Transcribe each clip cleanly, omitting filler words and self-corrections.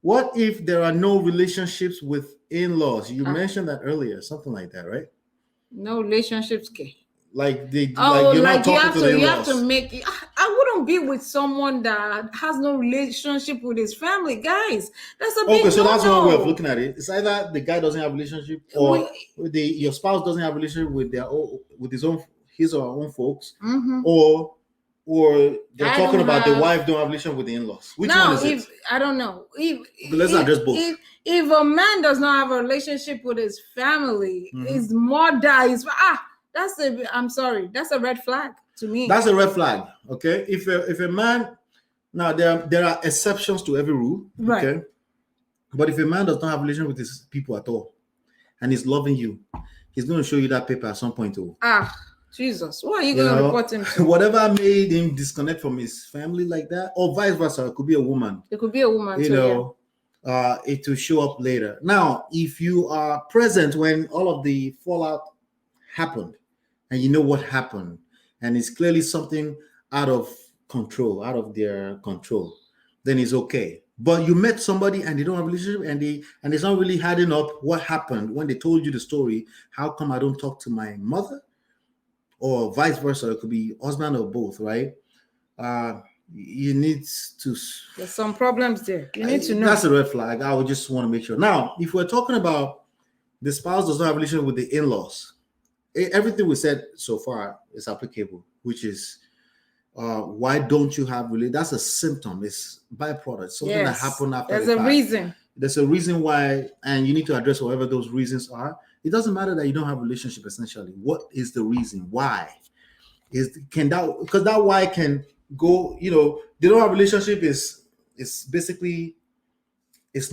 What if there are no relationships with in-laws? You mentioned that earlier, something like that, right? No relationships, okay. Like you're not talking to the in-laws. You have to make it. I wouldn't be with someone that has no relationship with his family, guys. That's a big so that's one way of no-no. looking at it. It's either the guy doesn't have a relationship, or your spouse doesn't have a relationship with his or her own folks, or they're talking about the wife don't have a relationship with the in-laws. Which one is it? I don't know. Let's address both. If a man does not have a relationship with his family, his mother is I'm sorry, that's a red flag to me. That's a red flag. Okay. If a man, now there are exceptions to every rule. Right. Okay. But if a man does not have a relationship with his people at all, and he's loving you, he's going to show you that paper at some point too. Jesus, what are you going to report him to? Whatever made him disconnect from his family like that, or vice versa, it could be a woman. It could be a woman too. It will show up later. Now, if you are present when all of the fallout happened, and you know what happened, and it's clearly something out of their control, then it's okay. But you met somebody and they don't have a relationship, and it's not really adding up what happened when they told you the story. How come I don't talk to my mother? Or vice versa, it could be husband or both, right? You need to. There's some problems there. You need to know. That's a red flag. I would just want to make sure. Now, if we're talking about the spouse does not have a relationship with the in-laws, everything we said so far is applicable, which is why don't you have really? That's a symptom. It's byproduct. Something that happened after. There's a reason. There's a reason why, and you need to address whatever those reasons are. It doesn't matter that you don't have a relationship. Essentially, what is the reason? Why? Because that why can go. They don't have a relationship is basically is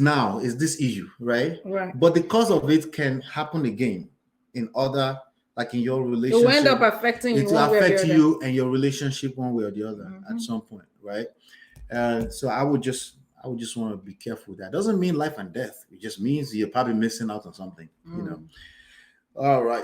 this issue, right? Right. But the cause of it can happen again in other. Like in your relationship, it will end up affecting you. It will affect you and your relationship one way or the other at some point, right? So I would just want to be careful with that. Doesn't mean life and death. It just means you're probably missing out on something, All right.